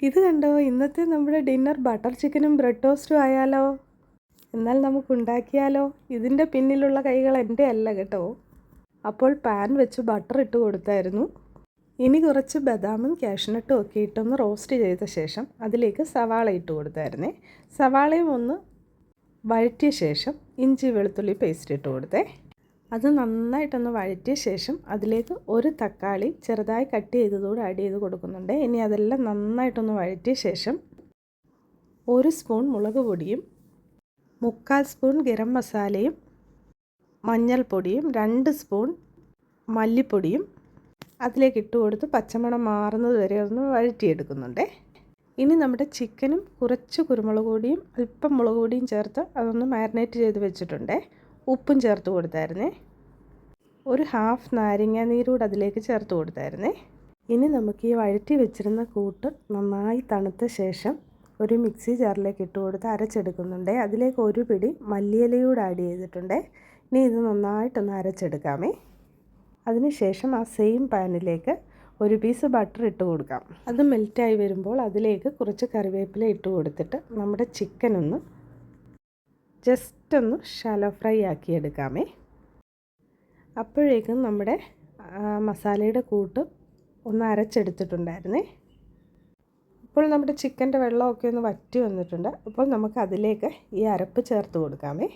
ഇത് കണ്ടോ, ഇന്നത്തെ നമ്മുടെ ഡിന്നർ ബട്ടർ ചിക്കനും ബ്രെഡ് ടോസ്റ്റും ആയാലോ? എന്നാൽ നമുക്ക് ഉണ്ടാക്കിയാലോ? ഇതിൻ്റെ പിന്നിലുള്ള കൈകൾ എൻ്റെ അല്ല കേട്ടോ. അപ്പോൾ പാൻ വെച്ച് ബട്ടർ ഇട്ട് കൊടുത്തായിരുന്നു. ഇനി കുറച്ച് ബദാമും കാഷ്നട്ടും ഒക്കെ ഇട്ടൊന്ന് റോസ്റ്റ് ചെയ്ത ശേഷം അതിലേക്ക് സവാള ഇട്ട് കൊടുത്തായിരുന്നേ. സവാളയും ഒന്ന് വഴറ്റിയ ശേഷം ഇഞ്ചി വെളുത്തുള്ളി പേസ്റ്റ് ഇട്ട് കൊടുത്തേ. അത് നന്നായിട്ടൊന്ന് വഴറ്റിയ ശേഷം അതിലേക്ക് ഒരു തക്കാളി ചെറുതായി കട്ട് ചെയ്തതോടെ ആഡ് ചെയ്ത് കൊടുക്കുന്നുണ്ട്. ഇനി അതെല്ലാം നന്നായിട്ടൊന്ന് വഴറ്റിയ ശേഷം 1 സ്പൂൺ മുളക് പൊടിയും 3/4 സ്പൂൺ ഗരം മസാലയും മഞ്ഞൾപ്പൊടിയും 2 സ്പൂൺ മല്ലിപ്പൊടിയും അതിലേക്ക് ഇട്ട് കൊടുത്ത് പച്ചമണം മാറുന്നത് വരെ ഒന്ന് വഴറ്റിയെടുക്കുന്നുണ്ട്. ഇനി നമ്മുടെ ചിക്കനും കുറച്ച് കുരുമുളക് പൊടിയും അല്പം മുളക് പൊടിയും ചേർത്ത് അതൊന്ന് മാരിനേറ്റ് ചെയ്ത് വെച്ചിട്ടുണ്ട്. ഉപ്പും ചേർത്ത് കൊടുത്തായിരുന്നേ. ഒരു ഹാഫ് നാരങ്ങ നീരൂടെ അതിലേക്ക് ചേർത്ത് കൊടുത്തായിരുന്നേ. ഇനി നമുക്ക് ഈ വഴറ്റി വെച്ചിരുന്ന കൂട്ട് നന്നായി തണുത്ത ശേഷം ഒരു മിക്സി ജാറിലേക്ക് ഇട്ട് കൊടുത്ത് അരച്ചെടുക്കുന്നുണ്ട്. അതിലേക്ക് ഒരു പിടി മല്ലിയിലയൂടെ ആഡ് ചെയ്തിട്ടുണ്ട്. ഇനി ഇത് നന്നായിട്ടൊന്ന് അരച്ചെടുക്കാമേ. അതിനുശേഷം ആ സെയിം പാനിലേക്ക് ഒരു പീസ് ബട്ടർ ഇട്ട് കൊടുക്കാം. അത് മെൽറ്റായി വരുമ്പോൾ അതിലേക്ക് കുറച്ച് കറിവേപ്പില ഇട്ട് കൊടുത്തിട്ട് നമ്മുടെ ചിക്കൻ ഒന്ന് ജസ്റ്റ് ഒന്ന് ഷാലോ ഫ്രൈ ആക്കി എടുക്കാമേ. അപ്പോഴേക്കും നമ്മുടെ മസാലയുടെ കൂട്ട് ഒന്ന് അരച്ചെടുത്തിട്ടുണ്ടായിരുന്നേ. ഇപ്പോൾ നമ്മുടെ ചിക്കൻ്റെ വെള്ളമൊക്കെ ഒന്ന് വറ്റി വന്നിട്ടുണ്ട്. അപ്പോൾ നമുക്ക് അതിലേക്ക് ഈ അരപ്പ് ചേർത്ത് കൊടുക്കാമേ.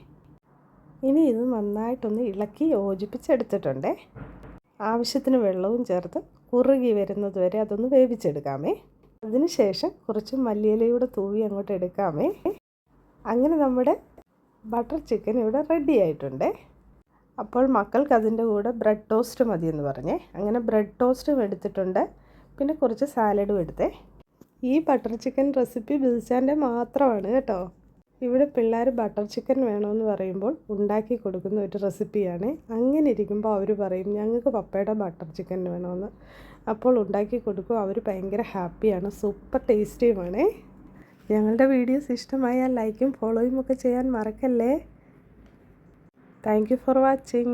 ഇനി ഇത് നന്നായിട്ടൊന്ന് ഇളക്കി യോജിപ്പിച്ചെടുത്തിട്ടുണ്ട്. ആവശ്യത്തിന് വെള്ളവും ചേർത്ത് കുറുകി വരുന്നത് വരെ അതൊന്ന് വേവിച്ചെടുക്കാമേ. അതിനുശേഷം കുറച്ച് മല്ലിയിലയൂടെ തൂവി അങ്ങോട്ട് എടുക്കാമേ. അങ്ങനെ നമ്മുടെ ബട്ടർ ചിക്കൻ ഇവിടെ റെഡി ആയിട്ടുണ്ട്. അപ്പോൾ മക്കൾക്ക് അതിൻ്റെ കൂടെ ബ്രെഡ് ടോസ്റ്റ് മതിയെന്ന് പറഞ്ഞേ. അങ്ങനെ ബ്രെഡ് ടോസ്റ്റും എടുത്തിട്ടുണ്ട്. പിന്നെ കുറച്ച് സാലഡും എടുത്തേ. ഈ ബട്ടർ ചിക്കൻ റെസിപ്പി ബിൽച്ചാൻ്റെ മാത്രമാണ് കേട്ടോ. ഇവിടെ പിള്ളേർ ബട്ടർ ചിക്കൻ വേണമെന്ന് പറയുമ്പോൾ ഉണ്ടാക്കി കൊടുക്കുന്ന ഒരു റെസിപ്പിയാണ്. അങ്ങനെ ഇരിക്കുമ്പോൾ അവർ പറയും ഞങ്ങൾക്ക് പപ്പയുടെ ബട്ടർ ചിക്കൻ വേണമെന്ന്. അപ്പോൾ ഉണ്ടാക്കി കൊടുക്കും. അവർ ഭയങ്കര ഹാപ്പിയാണ്. സൂപ്പർ ടേസ്റ്റിയുമാണ്. ഞങ്ങളുടെ വീഡിയോസ് ഇഷ്ടമായാൽ ലൈക്കും ഫോളോയും ഒക്കെ ചെയ്യാൻ മറക്കല്ലേ. Thank you for watching.